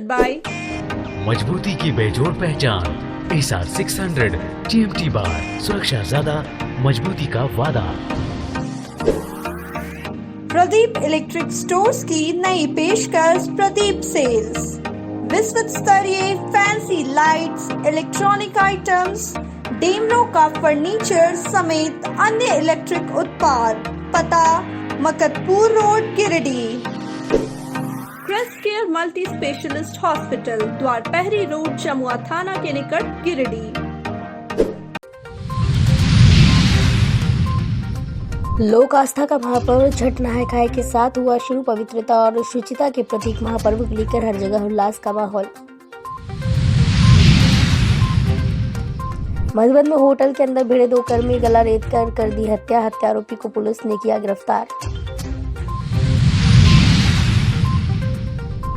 by मजबूती की बेजोड़ पहचान एसआर 600 TMT बार, सुरक्षा ज्यादा, मजबूती का वादा। प्रदीप इलेक्ट्रिक स्टोर्स की नई पेशकश प्रदीप सेल्स। विश्व स्तरीय फैंसी लाइट्स, इलेक्ट्रॉनिक आइटम्स, डेमनो का फर्नीचर समेत अन्य इलेक्ट्रिक उत्पाद। पता Maktapur road, Giridih. Kris care multi specialist hospital, Dwarpahari road, Jamua थाना के निकट, गिरिडीह। लोक आस्था का महापर्व छठ नहाय खाए के साथ हुआ शुरू। पवित्रता और शुचिता के प्रतीक महापर्व को लेकर हर जगह उल्लास का माहौल। मधुबन में होटल के अंदर भिड़े 2 कर्मी गला रेत कर दी हत्या। आरोपी को पुलिस ने किया गिरफ्तार।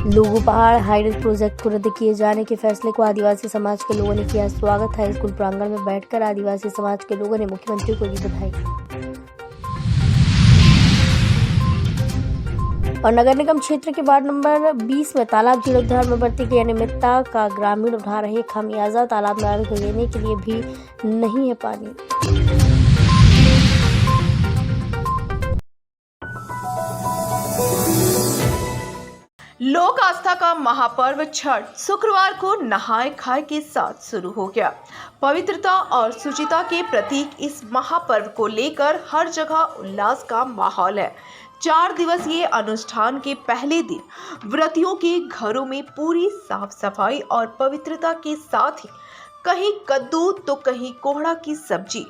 लोगो पहाड़ हाईवे प्रोजेक्ट को रद्द किए जाने के फैसले को आदिवासी समाज के लोगों ने किया स्वागत। हाई स्कूल प्रांगण में बैठकर आदिवासी समाज के लोगों ने मुख्यमंत्री को दी बधाई। और नगर निगम क्षेत्र के वार्ड नंबर 20 में तालाब जीर्णोद्धार में बरती गई अनियमितता का ग्रामीण उठा रहे खामियाजा। तालाब में अर्घ लेने के लिए भी नहीं है पानी। लोक आस्था का महापर्व छठ शुक्रवार को नहाय खाए के साथ शुरू हो गया। पवित्रता और शुचिता के प्रतीक इस महापर्व को लेकर हर जगह उल्लास का माहौल है। 4 दिवसीय अनुष्ठान के पहले दिन व्रतियों के घरों में पूरी साफ सफाई और पवित्रता के साथ ही कहीं कद्दू तो कहीं कोहड़ा की सब्जी,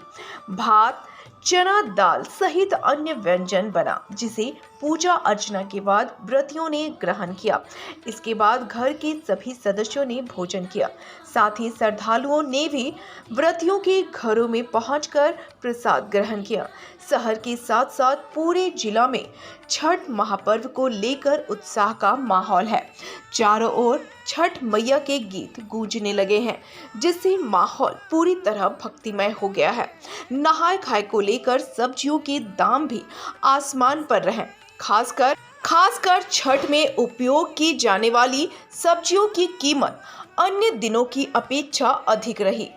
भात, चना दाल सहित अन्य व्यंजन बना, जिसे पूजा अर्चना के बाद व्रतियों ने ग्रहण किया। इसके बाद घर के सभी सदस्यों ने भोजन किया। साथ ही श्रद्धालुओं ने भी व्रतियों के घरों में पहुंचकर प्रसाद ग्रहण किया। शहर के साथ साथ पूरे जिला में छठ महापर्व को लेकर उत्साह का माहौल है। चारों ओर छठ मैया के गीत गूंजने लगे हैं, जिससे माहौल पूरी तरह भक्तिमय हो गया है। नहाय खाए को लेकर सब्जियों के दाम भी आसमान पर रहे। खासकर छठ में उपयोग की जाने वाली सब्जियों की कीमत अन्य दिनों की अपेक्षा अधिक रही।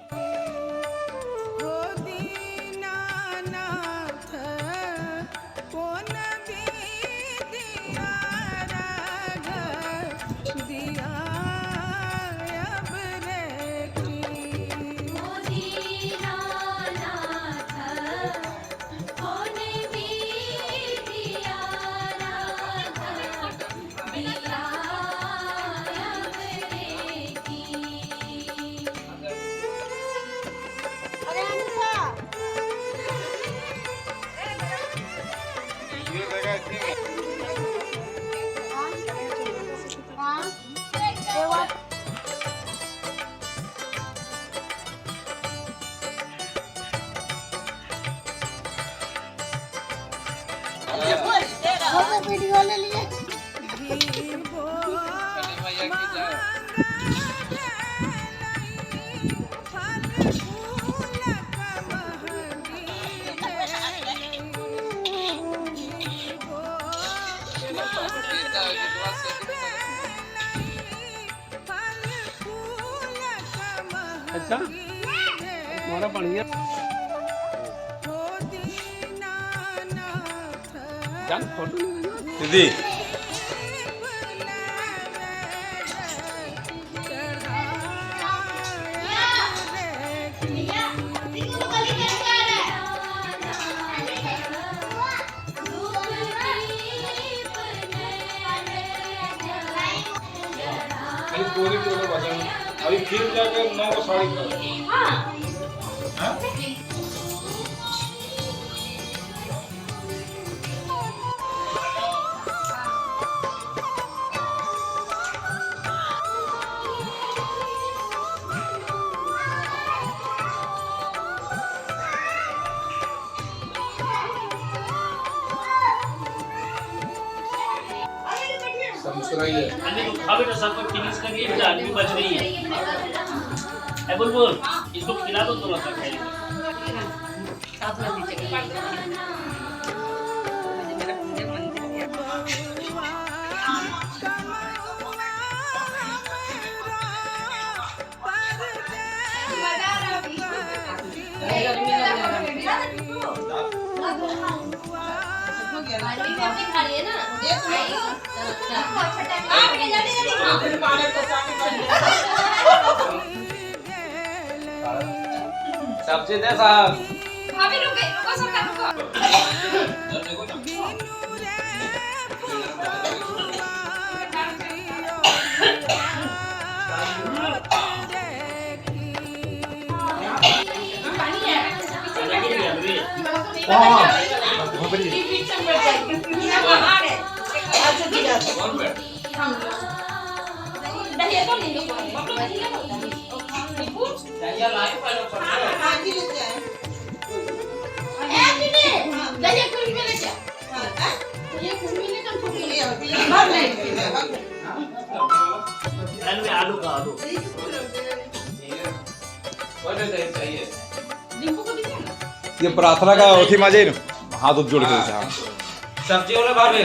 अच्छा हमारा बढ़िया जान फोटो दीदी पूरी बोलो बचा अभी फिर जाकर 9 को साड़ी कर हाँ अभी तो सबको फिनिश करके फिर आदमी बच रही है बुलबुल इसको खिला दो थोड़ा सा खाएगा सब्जी दे साहब। अभी रुको सरकार रुको। आलू का आलू चाहिए। ये प्रार्थना का होती मजे न हाथ जोड़ के सब्जी वाले भाभी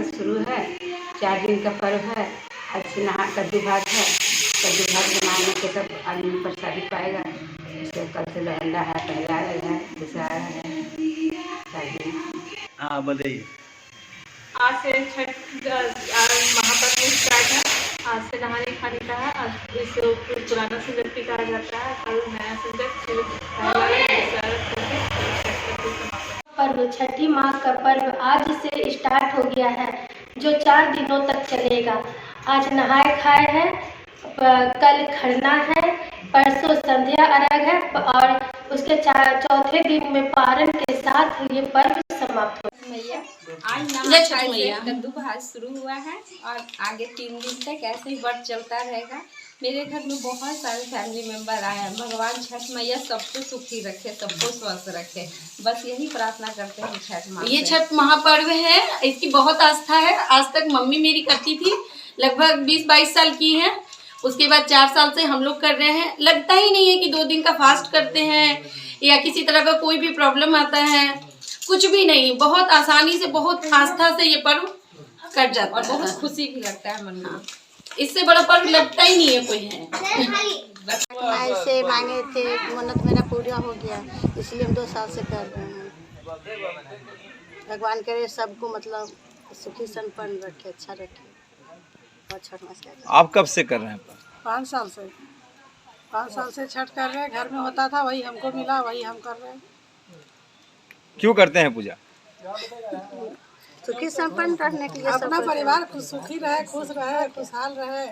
से शुरू है। 4 दिन का पर्व है। आज से कद्दू भात है। कद्दू भात बनाने के तब आदमी प्रसादी पाएगा। उसके कल से लहंगा है, पहला है, दूसरा है। हाँ बताइए। आज से छठ महापर्व में स्टार्ट है। आज से नहाने खाने का है। आज इसे पुराना संजप्ती कहा जाता है। कल नया पर्व छठी माँ का पर्व आज से स्टार्ट हो गया है, जो 4 दिनों तक चलेगा। आज नहाए खाए है, कल खरना है, परसों संध्या अर्घ है और उसके चौथे दिन में पारण के साथ ये पर्व समाप्त हो। मैया आज नहा खाए कद्दू भात शुरू हुआ है और आगे 3 दिन तक ऐसे ही व्रत चलता रहेगा। मेरे घर में बहुत सारे फैमिली मेंबर आए हैं। भगवान छठ मैया सबको सुखी रखे, सबको स्वस्थ रखे, बस यही प्रार्थना करते हैं छठ माँ। ये छठ महापर्व है, इसकी बहुत आस्था है। आज तक मम्मी मेरी करती थी, लगभग 20-22 साल की है। उसके बाद 4 साल से हम लोग कर रहे हैं। लगता ही नहीं है कि 2 दिन का फास्ट करते हैं या किसी तरह का कोई भी प्रॉब्लम आता है, कुछ भी नहीं। बहुत आसानी से, बहुत आस्था से ये पर्व कट जाता है। बहुत खुशी भी लगता है मन में। इससे बड़ा पर्व लगता ही नहीं है कोई है। ऐसे मांगे थे, मन्नत मेरा पूरा हो गया, इसलिए हम 2 साल से कर रहे हैं। भगवान करे सबको मतलब सुखी संपन्न रखे, अच्छा रखे। आप कब से कर रहे हैं? 5 साल से। 5 साल से छठ कर रहे हैं। घर में होता था, वही हमको मिला, वही हम कर रहे हैं। क्यों करते हैं पूजा? सुखी संपन्न रहने के लिए, अपना परिवार सुखी रहे, खुश रहे, खुशहाल रहे,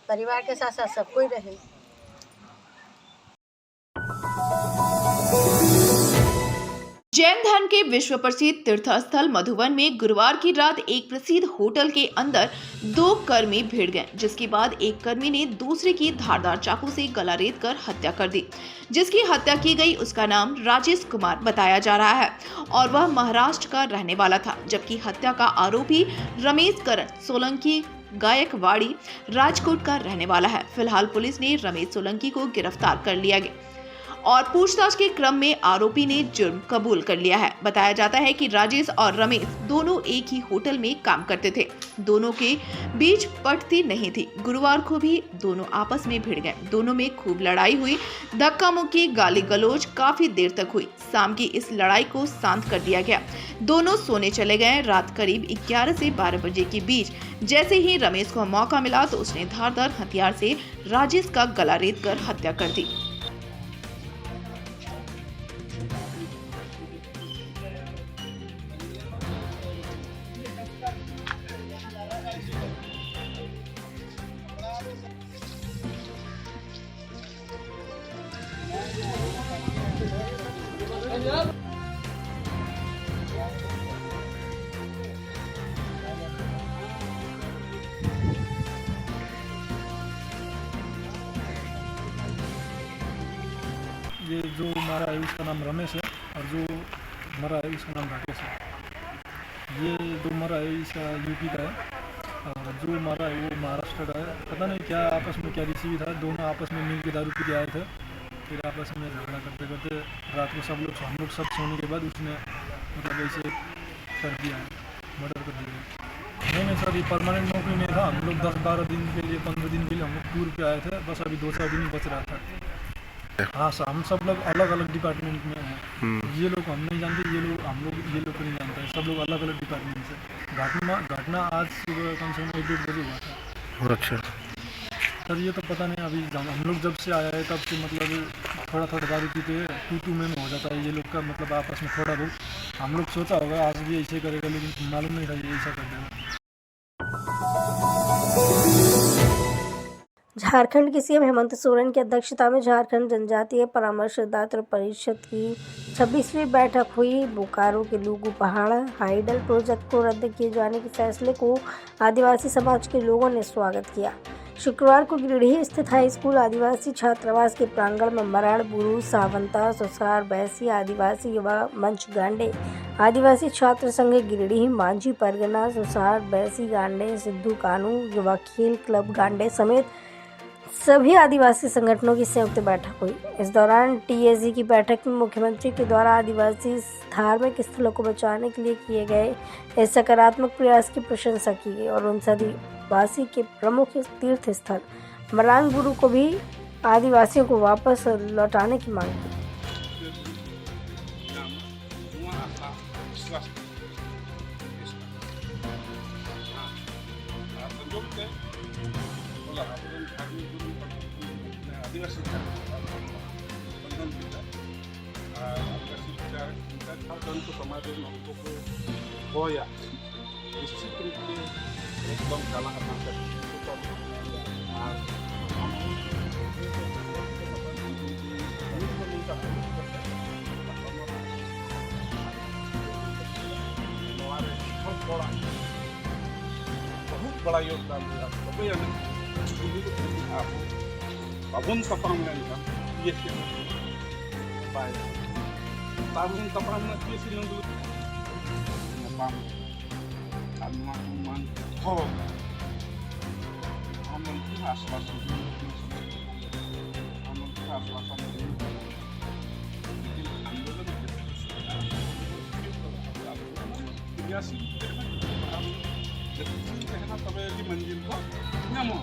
परिवार के साथ साथ सब कोई रहे। जैन धर्म के विश्व प्रसिद्ध तीर्थस्थल मधुवन में गुरुवार की रात एक प्रसिद्ध होटल के अंदर 2 कर्मी भिड़ गए, जिसके बाद एक कर्मी ने दूसरे की धारदार चाकू से गला रेत कर हत्या कर दी। जिसकी हत्या की गई उसका नाम राजेश कुमार बताया जा रहा है और वह महाराष्ट्र का रहने वाला था, जबकि हत्या का आरोपी रमेश करण सोलंकी गायकवाड़ी राजकोट का रहने वाला है। फिलहाल पुलिस ने रमेश सोलंकी को गिरफ्तार कर लिया गया और पूछताछ के क्रम में आरोपी ने जुर्म कबूल कर लिया है। बताया जाता है कि राजेश और रमेश दोनों एक ही होटल में काम करते थे। दोनों के बीच पटती नहीं थी। गुरुवार को भी दोनों आपस में भिड़ गए। दोनों में खूब लड़ाई हुई, धक्का मुक्की, गाली गलौज काफी देर तक हुई। शाम की इस लड़ाई को शांत कर दिया गया। दोनों सोने चले गए। रात करीब 11 से 12 बजे के बीच जैसे ही रमेश को मौका मिला तो उसने धारदार हथियार से राजेश का गला रेत कर हत्या कर दी। ये जो हमारा है उसका नाम रमेश है और जो मरा है उसका नाम राकेश है। ये जो मरा है इसका यूपी का है और जो मरा है वो महाराष्ट्र का है। पता नहीं क्या आपस में क्या रिसीव था, दोनों आपस में मिल के दारू पी के आए थे। फिर आपस में झगड़ा करते करते रात को हम लोग सब सोने के बाद उसने मतलब ऐसे कर दिया है, मर्डर कर दिया। नहीं सर, ये परमानेंट नौकरी नहीं था। हम लोग 10-12 दिन के लिए, 15 दिन के लिए हम लोग टूर पे आए थे। बस अभी 2-4 दिन ही बच रहा था। हाँ सर, हम सब लोग अलग अलग डिपार्टमेंट में हैं। ये लोग हम नहीं जानते, ये लोग को नहीं जानते हैं। सब लोग अलग अलग डिपार्टमेंट से। घटना आज सुबह कम से कम 1-1:30 बजे हुआ था। अच्छा सर, ये तो पता नहीं। अभी हम लोग जब से आया है तब से मतलब थोड़ा दारू पीते 2-2 में हो जाता है ये लोग का, मतलब आपस में थोड़ा बहुत। हम लोग सोचा होगा आज भी ऐसे करेगा, लेकिन मालूम नहीं था ये ऐसा कर देगा। झारखंड के सीएम हेमंत सोरेन की अध्यक्षता में झारखंड जनजातीय परामर्शदाता परिषद की 26वीं बैठक हुई। बोकारो के लूगू पहाड़ हाइडल प्रोजेक्ट को रद्द किए जाने के फैसले को आदिवासी समाज के लोगों ने स्वागत किया। शुक्रवार को गिरिडीह स्थित हाई स्कूल आदिवासी छात्रावास के प्रांगण में मराड़, बुरू, सावंता, सुसार, बैसी आदिवासी युवा मंच गांडे, आदिवासी छात्र संघ गिरिडीह, मांझी परगना, सुसार, बैसी गांडे, सिद्धू कानू, युवा खेल क्लब गांडे समेत सभी आदिवासी संगठनों की संयुक्त बैठक हुई। इस दौरान टीएसी की बैठक में मुख्यमंत्री के द्वारा आदिवासी धार्मिक स्थलों को बचाने के लिए किए गए इस सकारात्मक प्रयास की प्रशंसा की गई और उन आदिवासी के प्रमुख तीर्थ स्थल मरांगबुरु को भी आदिवासियों को वापस लौटाने की मांग की। निश्चित रूप से एकदम काला बहुत बड़ा योगदान दिया babun tapang na ito yes bye babun tapang na yes yung dulu napang man ho amon khas wasan biasa कहना तब की मंजिल को नमो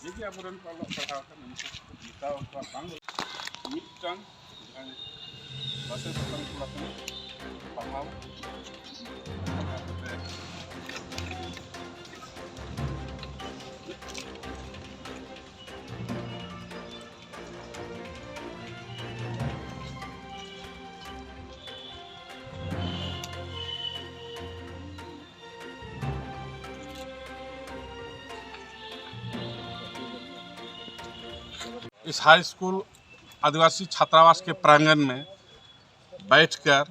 jadi amuran kalau perhatikan kita untuk bangun mitang bahasa tentang pelaku paham इस high school आदिवासी छात्रावास के प्रांगण में बैठकर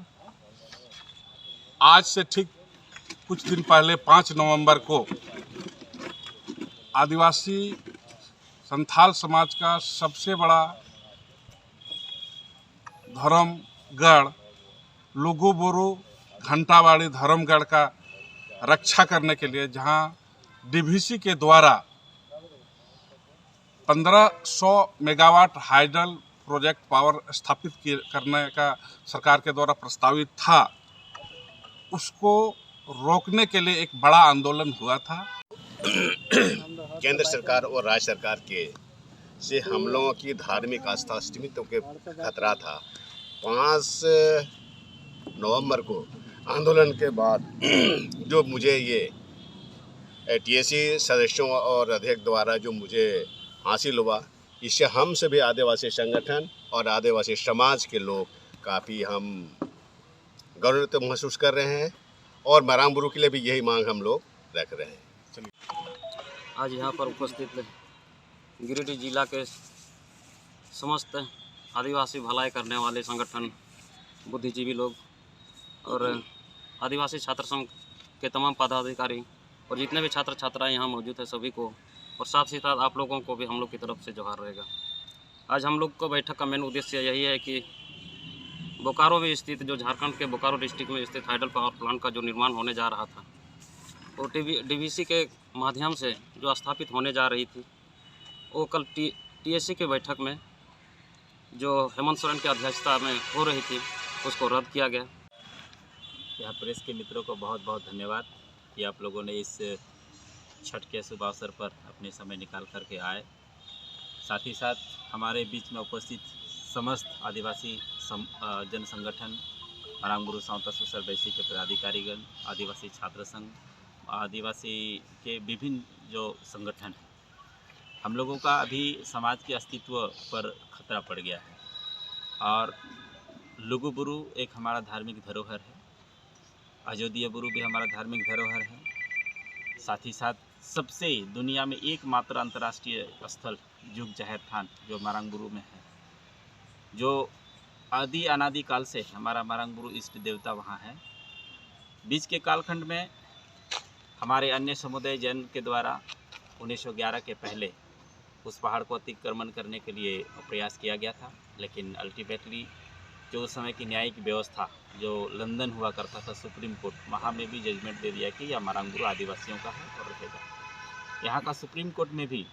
आज से ठीक कुछ दिन पहले 5 नवंबर को आदिवासी संथाल समाज का सबसे बड़ा धर्मगढ़ लुगुबुरु घंटाबाड़ी धर्मगढ़ का रक्षा करने के लिए जहां डीवीसी के द्वारा 1500 मेगावाट हाइडल प्रोजेक्ट पावर स्थापित करने का सरकार के द्वारा प्रस्तावित था, उसको रोकने के लिए एक बड़ा आंदोलन हुआ था। केंद्र सरकार और राज्य सरकार के से हम लोगों की धार्मिक आस्था अस्तित्व के खतरा था। 5 नवंबर को आंदोलन के बाद जो मुझे ये टीएसी सदस्यों और अध्यक्ष द्वारा जो मुझे हासिल हुआ, इससे हम सभी आदिवासी संगठन और आदिवासी समाज के लोग काफ़ी हम गौरव महसूस कर रहे हैं और मरांगबुरु के लिए भी यही मांग हम लोग रख रहे हैं। चलिए आज यहाँ पर उपस्थित गिरिडीह जिला के समस्त आदिवासी भलाई करने वाले संगठन, बुद्धिजीवी लोग और आदिवासी छात्र संघ के तमाम पदाधिकारी और जितने भी छात्र छात्राएं यहाँ मौजूद हैं सभी को, और साथ ही साथ आप लोगों को भी हम लोग की तरफ से जोहार रहेगा। आज हम लोग को बैठक का मेन उद्देश्य यही है कि बोकारो में स्थित जो झारखंड के बोकारो डिस्ट्रिक्ट में स्थित हाइडल पावर प्लांट का जो निर्माण होने जा रहा था वो डीवीसी के माध्यम से जो स्थापित होने जा रही थी, वो कल टीएसी की बैठक में जो हेमंत सोरेन की अध्यक्षता में हो रही थी उसको रद्द किया गया। यहाँ प्रेस के मित्रों को बहुत बहुत धन्यवाद कि आप लोगों ने इस छठ के शुभ अवसर पर अपने समय निकाल करके आए। साथ ही साथ हमारे बीच में उपस्थित समस्त आदिवासी जन संगठन, मरांगबुरु सावता सोशल बैसी के पदाधिकारीगण, आदिवासी छात्र संघ, आदिवासी के विभिन्न जो संगठन हैं, हम लोगों का अभी समाज के अस्तित्व पर खतरा पड़ गया है। और लुगुबुरु एक हमारा धार्मिक धरोहर है, अयोध्या बुरु भी हमारा धार्मिक धरोहर है। साथ ही साथ सबसे दुनिया में एकमात्र अंतर्राष्ट्रीय स्थल जुग जाहिर थान जो मरांगबुरु में है, जो आदि अनादि काल से हमारा मरांगबुरु इष्ट देवता वहाँ है। बीच के कालखंड में हमारे अन्य समुदाय जन के द्वारा 1911 के पहले उस पहाड़ को अतिक्रमण करने के लिए प्रयास किया गया था, लेकिन अल्टीमेटली जो उस समय की न्यायिक व्यवस्था जो लंदन हुआ करता था सुप्रीम कोर्ट, वहाँ में भी जजमेंट दे दिया कि यह मारांगुरु आदिवासियों का है और रहेगा। यहाँ का सुप्रीम कोर्ट में भी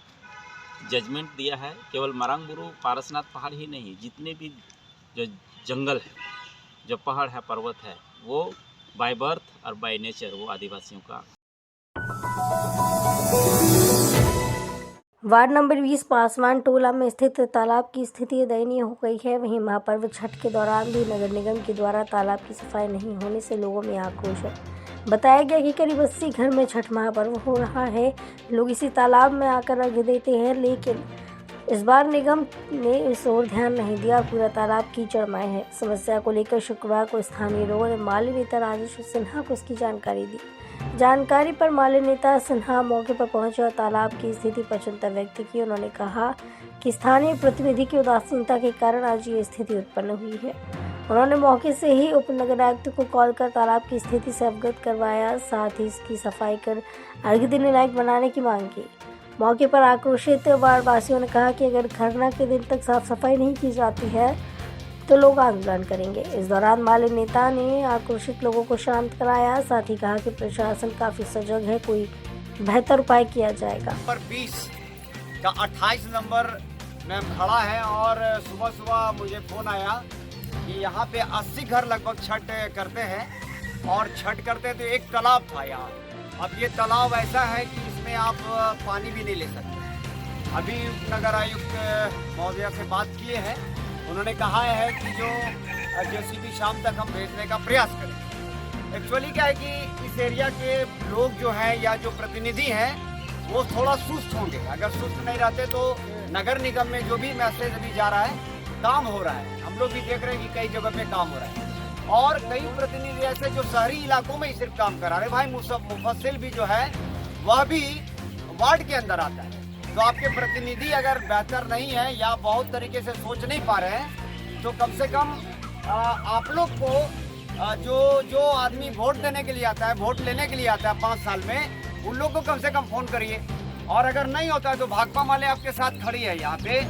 जजमेंट दिया है, केवल मारांगुरु पारसनाथ पहाड़ ही नहीं, जितने भी जो जंगल है, जो पहाड़ है, पर्वत है, वो बाय बर्थ और बाय नेचर वो आदिवासियों का। वार्ड नंबर 20 पासवान टोला में स्थित तालाब की स्थिति दयनीय हो गई है। वहीं महापर्व छठ के दौरान भी नगर निगम के द्वारा तालाब की सफाई नहीं होने से लोगों में आक्रोश है। बताया गया कि करीब 80 घर में छठ महापर्व हो रहा है। लोग इसी तालाब में आकर अर्घ्य देते हैं, लेकिन इस बार निगम ने इस ओर ध्यान नहीं दिया। पूरा तालाब कीचड़मय है। समस्या को लेकर शुक्रवार को स्थानीय लोगों ने माली नेता राजेश सिन्हा को इसकी जानकारी दी। जानकारी पर माली नेता सिन्हा मौके पर पहुंचे और तालाब की स्थिति पर चिंता व्यक्त की। उन्होंने कहा कि स्थानीय प्रतिनिधि की उदासीनता के कारण आज ये स्थिति उत्पन्न हुई है। उन्होंने मौके से ही उप नगर आयुक्त को कॉल कर तालाब की स्थिति से अवगत करवाया, साथ ही इसकी सफाई कर अर्घ्य देने लायक बनाने की मांग की। मौके पर आक्रोशित वार्ड वासियों ने कहा कि अगर खरना के दिन तक साफ सफाई नहीं की जाती है तो लोग आंदोलन करेंगे। इस दौरान माली नेता ने आक्रोशित लोगों को शांत कराया, साथ ही कहा कि प्रशासन काफी सजग है, कोई बेहतर उपाय किया जाएगा। नंबर 20 का 28 नंबर में खड़ा है और सुबह सुबह मुझे फोन आया कि यहाँ पे 80 घर लगभग छठ करते हैं और छठ करते तो एक तालाब था यहाँ। अब ये तालाब ऐसा है कि इसमें आप पानी भी नहीं ले सकते। अभी नगर आयुक्त महोदय से बात किए हैं, उन्होंने कहा है कि जो जेसीबी शाम तक हम भेजने का प्रयास करें। एक्चुअली क्या है कि इस एरिया के लोग जो हैं या जो प्रतिनिधि हैं वो थोड़ा सुस्त होंगे। अगर सुस्त नहीं रहते तो नगर निगम में जो भी मैसेज अभी जा रहा है, काम हो रहा है, हम लोग भी देख रहे हैं कि कई जगह पे काम हो रहा है और कई प्रतिनिधि ऐसे जो शहरी इलाकों में ही सिर्फ काम करा रहे। भाई मुफस्सिल भी जो है वह भी वार्ड के अंदर आता है। तो आपके प्रतिनिधि अगर बेहतर नहीं है या बहुत तरीके से सोच नहीं पा रहे हैं तो कम से कम आप लोग को जो आदमी वोट देने के लिए आता है, वोट लेने के लिए आता है 5 साल में, उन लोग को कम से कम फोन करिए। और अगर नहीं होता है तो भाकपा वाले आपके साथ खड़ी है यहाँ पे।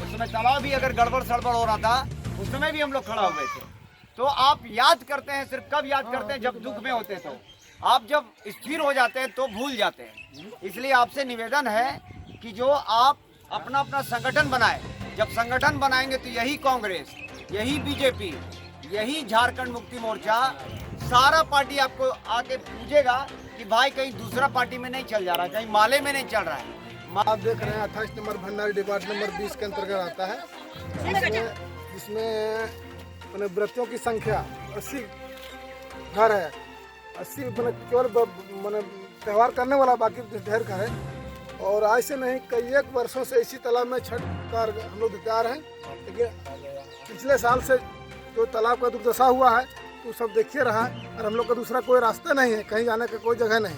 उसमें तालाब भी अगर गड़बड़ सड़बड़ हो रहा था उस समय भी हम लोग खड़ा हुए थे। तो आप याद करते हैं, सिर्फ कब याद करते हैं जब दुख में होते तो। आप जब स्थिर हो जाते हैं तो भूल जाते हैं। इसलिए आपसे निवेदन है कि जो आप अपना अपना संगठन बनाए। जब संगठन बनाएंगे तो यही कांग्रेस, यही बीजेपी, यही झारखंड मुक्ति मोर्चा, सारा पार्टी आपको आके पूछेगा कि भाई कहीं दूसरा पार्टी में नहीं चल जा रहा, कहीं माले में नहीं चल रहा है। आप देख रहे हैं 28 नंबर भंडारी डिपार्ट नंबर 20 के अंतर्गत आता है, जिसमें व्रतियों की संख्या 80 घर है। 80 केवल त्यौहार करने वाला, बाकी ढेर घर है। और आज से नहीं, कई एक वर्षों से इसी तालाब में छठ का हम लोग तैयार हैं। लेकिन पिछले साल से जो तालाब का दुर्दशा हुआ है तो सब देखिए रहा है और हम लोग का दूसरा कोई रास्ता नहीं है, कहीं जाने का कोई जगह नहीं।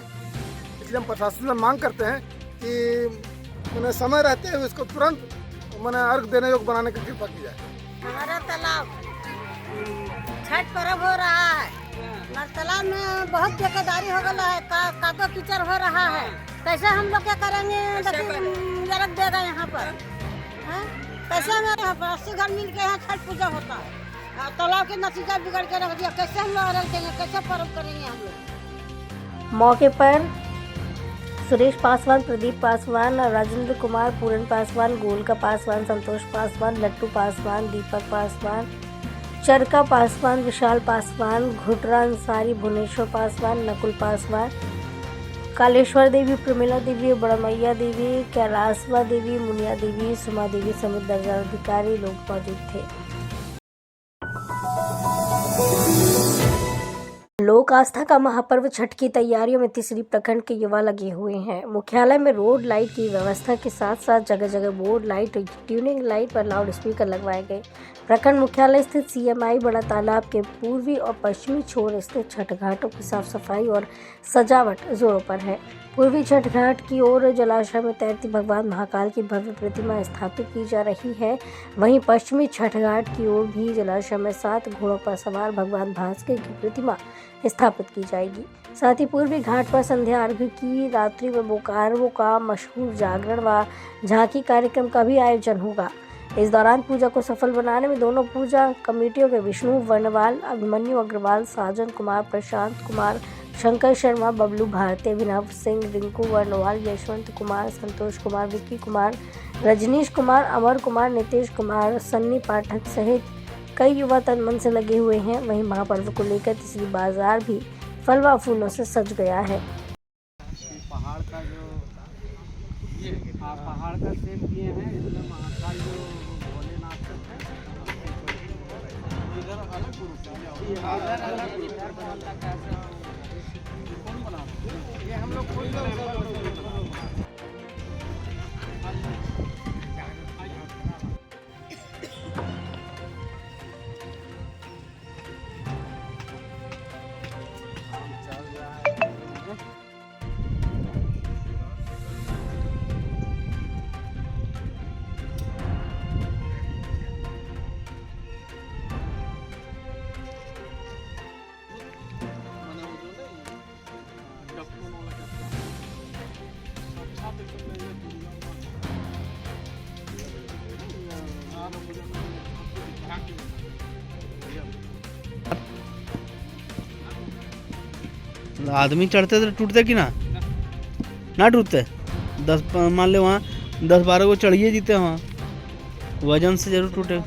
इसलिए हम प्रशासन से मांग करते हैं कि उन्हें समय रहते हुए इसको तुरंत अर्घ देने योग्य बनाने की कृपा की जाए। हमारा तालाब छठ पर्व हो रहा है, हमारे तालाब में बहुत ठेकेदारी हो गया है, कादो कीचड़ हो रहा है। कैसे हम लोग क्या करेंगे? अर्घ देगा यहाँ पर है? कैसे हमारे यहाँ पर 80 घर मिल के यहाँ छठ पूजा होता है, तालाब के नतीजा बिगड़ के रख दिया। कैसे हम लोग अर्घ देंगे, कैसे पर्व करेंगे हम लोग? मौके पर सुरेश पासवान, प्रदीप पासवान, राजेंद्र कुमार, पूरन पासवान, गोलका पासवान, संतोष पासवान, लट्टू पासवान, दीपक पासवान, चरका पासवान, विशाल पासवान, घुटरा अंसारी, भुवनेश्वर पासवान, नकुल पासवान, कालेश्वर देवी, प्रमिला देवी, बड़मैया देवी, कैलाशवा देवी, मुनिया देवी, सुमा देवी समेत दर्जन अधिकारी लोग मौजूद थे। लोक आस्था का महापर्व छठ की तैयारियों में तीसरी प्रखंड के युवा लगे हुए हैं। मुख्यालय में रोड लाइट की व्यवस्था के साथ साथ जगह जगह बोर्ड लाइट, ट्यूनिंग लाइट और लाउड स्पीकर लगवाए गए। प्रखंड मुख्यालय स्थित CMI बड़ा तालाब के पूर्वी और पश्चिमी छोर स्थित छठ घाटों की साफ सफाई और सजावट जोरों पर है। पूर्वी छठ घाट की ओर जलाशय में तैरती भगवान महाकाल की भव्य प्रतिमा स्थापित की जा रही है। वहीं पश्चिमी छठ घाट की ओर भी जलाशय में 7 घोड़ों पर सवार भगवान भास्कर की प्रतिमा स्थापित की जाएगी। साथ ही पूर्वी घाट पर संध्या अर्घ्य की रात्रि व बोकारो का मशहूर जागरण व झांकी कार्यक्रम का भी आयोजन होगा। इस दौरान पूजा को सफल बनाने में दोनों पूजा कमेटियों के विष्णु वर्णवाल, अभिमन्यु अग्रवाल, साजन कुमार, प्रशांत कुमार, शंकर शर्मा, बबलू भारती, अभिनव सिंह, रिंकू वर्णवाल, यशवंत कुमार, संतोष कुमार, विक्की कुमार, रजनीश कुमार, अमर कुमार, नितेश कुमार, सन्नी पाठक सहित कई युवा तन मन से लगे हुए हैं। वहीं महापर्व को लेकर तीसरी बाजार भी फल व फूलों से सज गया है। पहाड़ का सेब किए हैं, इसमें महाकाल जो भोलेनाथ है कौन बनाता ये हम लोग आदमी चढ़ते तो टूटते कि ना टूटते 10 मान ले वहाँ 10-12 को चढ़िए जीते वहाँ वजन से जरूर टूटे।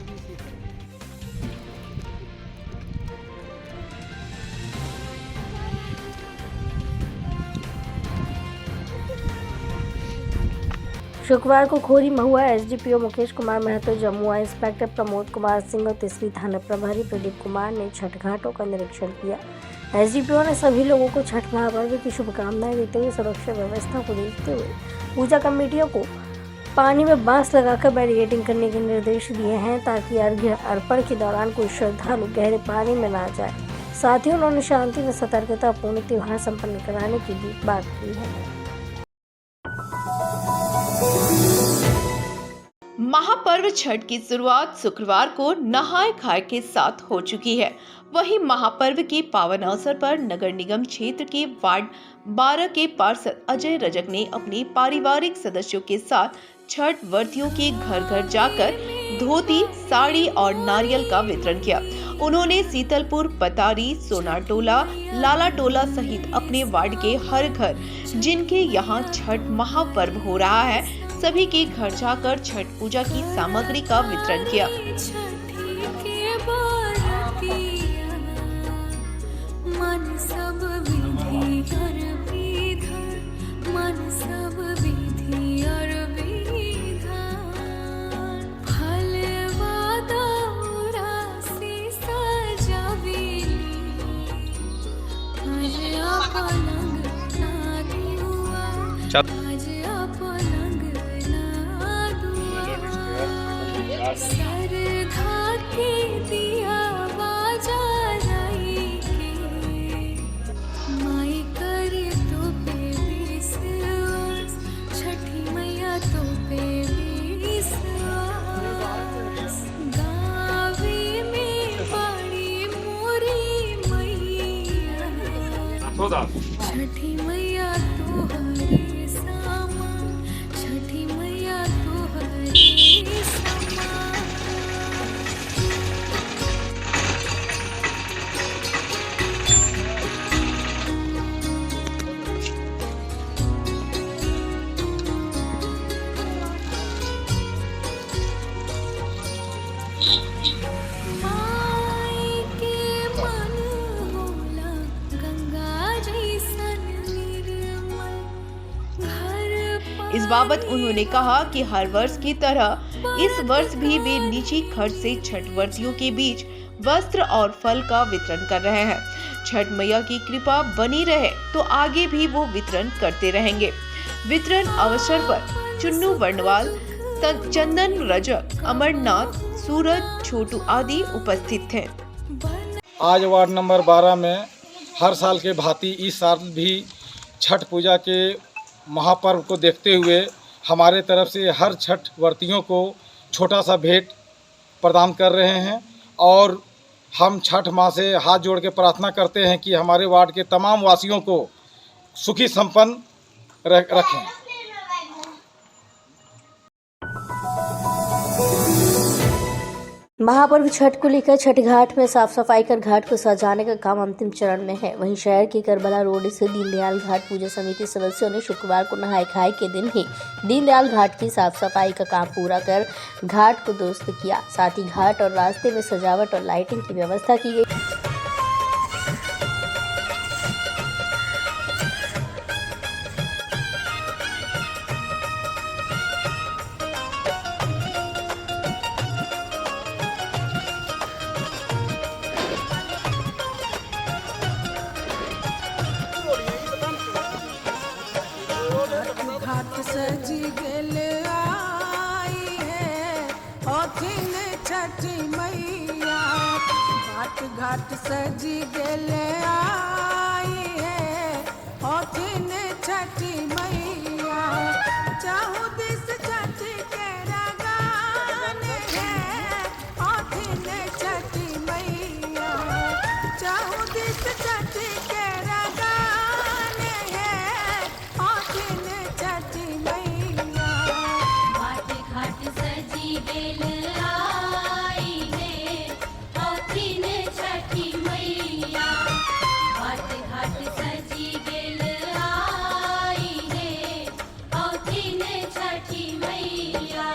शुक्रवार को खोरी महुआ एसडीपीओ मुकेश कुमार महतो, जमुआ इंस्पेक्टर प्रमोद कुमार सिंह और तीसरी थाना प्रभारी प्रदीप कुमार ने छठ घाटों का निरीक्षण किया। एसडीपीओ ने सभी लोगों को छठ महापर्व की शुभकामनाएं देते हुए सुरक्षा व्यवस्था को देखते हुए पूजा कमेटियों को पानी में बांस लगाकर बैरिकेडिंग करने के निर्देश दिए हैं ताकि अर्घ्य अर्पण के दौरान कोई श्रद्धालु गहरे पानी में ना जाए। साथ ही उन्होंने शांति व सतर्कता पूर्ण त्योहार संपन्न कराने की भी बात की है। महापर्व छठ की शुरुआत शुक्रवार को नहाय खाए के साथ हो चुकी है। वहीं महापर्व के पावन अवसर पर नगर निगम क्षेत्र के वार्ड 12 के पार्षद अजय रजक ने अपने पारिवारिक सदस्यों के साथ छठ व्रतियों के घर घर जाकर धोती, साड़ी और नारियल का वितरण किया। उन्होंने सीतलपुर, पतारी, सोनाटोला, लालाटोला सहित अपने वार्ड के हर घर जिनके यहाँ छठ महापर्व हो रहा है सभी के घर जाकर छठ पूजा की सामग्री का वितरण किया। छठी मैया तो हरे सामा, छठी मैया तो हरे सामा। इस बाबत उन्होंने कहा कि हर वर्ष की तरह इस वर्ष भी वे निजी खर्च से छठ व्रतियों के बीच वस्त्र और फल का वितरण कर रहे हैं। छठ मैया की कृपा बनी रहे तो आगे भी वो वितरण करते रहेंगे। वितरण अवसर पर चुन्नू वर्णवाल, चंदन रजक, अमरनाथ, सूरज, छोटू आदि उपस्थित थे। आज वार्ड नंबर 12 में हर साल के भांति इस साल भी छठ पूजा के महापर्व को देखते हुए हमारे तरफ से हर छठ व्रतियों को छोटा सा भेंट प्रदान कर रहे हैं और हम छठ माँ से हाथ जोड़ के प्रार्थना करते हैं कि हमारे वार्ड के तमाम वासियों को सुखी संपन्न रखें। महापर्व छठ को लेकर छठ घाट में साफ सफाई कर घाट को सजाने का काम अंतिम चरण में है। वहीं शहर के करबला रोड से दीनदयाल घाट पूजा समिति सदस्यों ने शुक्रवार को नहाय खाए के दिन ही दीनदयाल घाट की साफ सफाई का काम पूरा कर घाट को दुरुस्त किया। साथ ही घाट और रास्ते में सजावट और लाइटिंग की व्यवस्था की गई। घाट सजी गेल आई है होथिन छठी मैया। घाट सजी गेल आई है होथिन छठी मैया। चाहू दिस छठी के रगान है होथिन छठी मैया। चाहू दिस छठी के रगान है होथिन छठी मैया। घाट सजी गेल आई है होथिन छठी मैया। घाट सजी गेल आई है होथिन छठी मैया।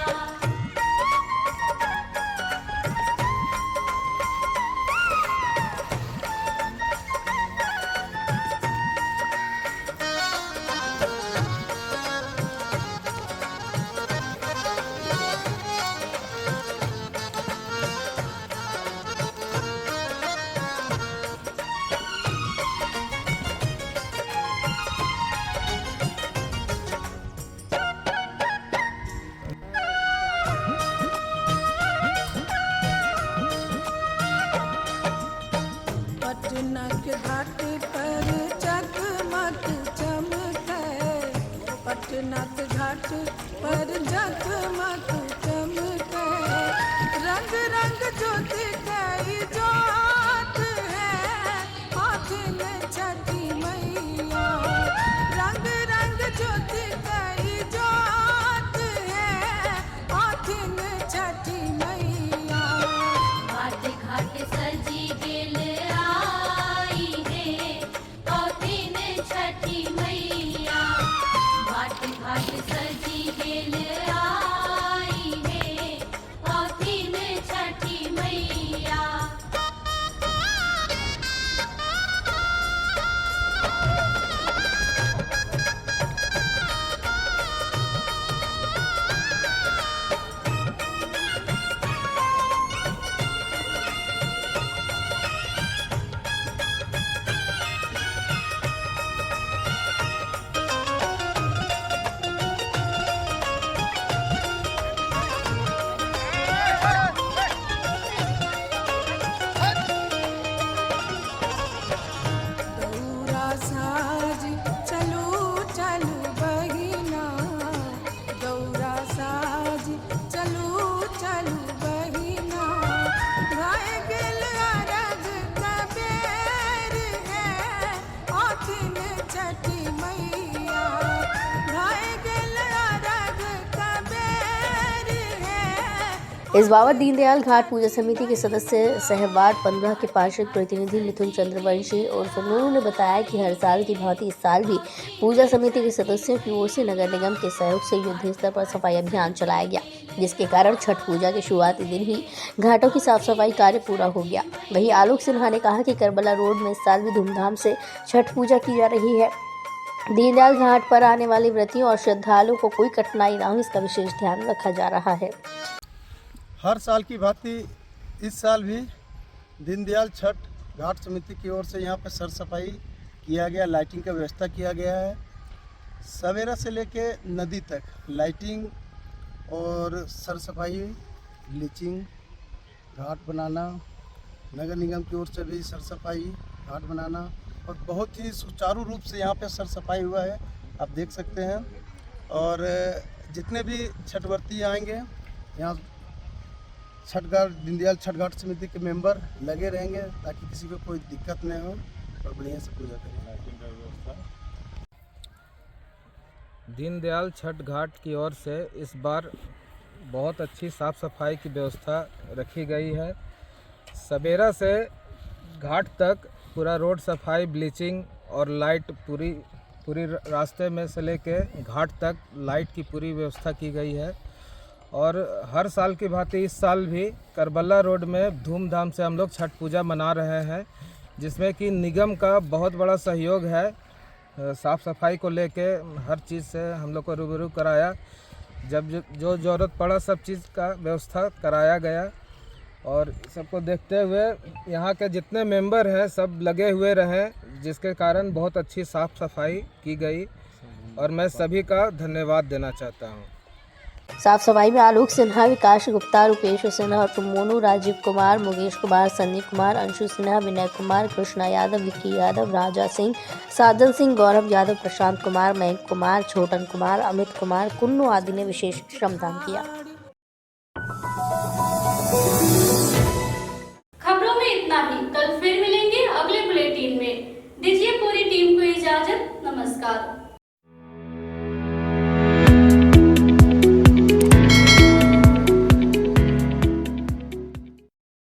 पटना के घाट पर जगमग चमके। पटना के घाट पर जगमग चमके। रंग रंग ज्योति कई जोत है होथिन छठी मैया। रंग रंग ज्योति कई जोत है होथिन छठी मैया। घाट सजी गेल आई है होथिन छठी मैया। घाट सजी गेल आई है होथिन छठी मैया। दौरा साज चलू चलू बहिना। दौरा साज चलू चलू बहिना। गाय गेल अरग कबेर है होथिन छठी मैया। गाय गेल अरग कबेर है। इस बाबत दीनदयाल घाट पूजा समिति के सदस्य सह वार्ड 15 के पार्षद प्रतिनिधि मिथुन चंद्रवंशी और सोनू ने बताया कि हर साल की भांति इस साल भी पूजा समिति के सदस्यों की ओर से नगर निगम के सहयोग से युद्ध स्तर पर सफाई अभियान चलाया गया, जिसके कारण छठ पूजा के शुरुआती दिन ही घाटों की साफ सफाई कार्य पूरा हो गया। वहीं आलोक सिन्हा ने कहा कि करबला रोड में इस साल भी धूमधाम से छठ पूजा की जा रही है। दीनदयाल घाट पर आने वाले व्रतियों और श्रद्धालुओं को कोई कठिनाई न हो, इसका विशेष ध्यान रखा जा रहा है। हर साल की भांति इस साल भी दीनदयाल छठ घाट समिति की ओर से यहाँ पर सर सफाई किया गया, लाइटिंग का व्यवस्था किया गया है। सवेरा से लेके नदी तक लाइटिंग और सर सफाई, ब्लीचिंग, घाट बनाना, नगर निगम की ओर से भी सर सफाई, घाट बनाना और बहुत ही सुचारू रूप से यहाँ पे सर सफाई हुआ है, आप देख सकते हैं। और जितने भी छठवर्ती आएंगे यहाँ छठ घाट दीनदयाल छठ घाट समिति के मेंबर लगे रहेंगे ताकि किसी को कोई दिक्कत नहीं हो और बढ़िया से पूजा करें। दीनदयाल छठ घाट की ओर से इस बार बहुत अच्छी साफ़ सफाई की व्यवस्था रखी गई है। सवेरा से घाट तक पूरा रोड सफाई, ब्लीचिंग और लाइट पूरी रास्ते में से लेके घाट तक लाइट की पूरी व्यवस्था की गई है। और हर साल की भांति इस साल भी करबला रोड में धूमधाम से हम लोग छठ पूजा मना रहे हैं, जिसमें कि निगम का बहुत बड़ा सहयोग है। साफ़ सफाई को लेके हर चीज़ से हम लोग को रूबरू कराया, जब जो ज़रूरत पड़ा सब चीज़ का व्यवस्था कराया गया। और सबको देखते हुए यहाँ के जितने मेंबर हैं सब लगे हुए रहें, जिसके कारण बहुत अच्छी साफ़ सफाई की गई और मैं सभी का धन्यवाद देना चाहता हूँ। साफ सफाई में आलोक सिन्हा, विकास गुप्ता, रुपेश सिन्हा और मोनू, राजीव कुमार, मुकेश कुमार, संदीप कुमार, अंशु सिन्हा, विनय कुमार, कृष्णा यादव, विक्की यादव, राजा सिंह, साजन सिंह, गौरव यादव, प्रशांत कुमार, मयंक कुमार, छोटन कुमार, अमित कुमार, कुन्नू आदि ने विशेष श्रमदान किया। खबरों में इतना ही। कल फिर मिलेंगे अगले बुलेटिन में। दीजिए पूरी टीम को इजाजत। नमस्कार।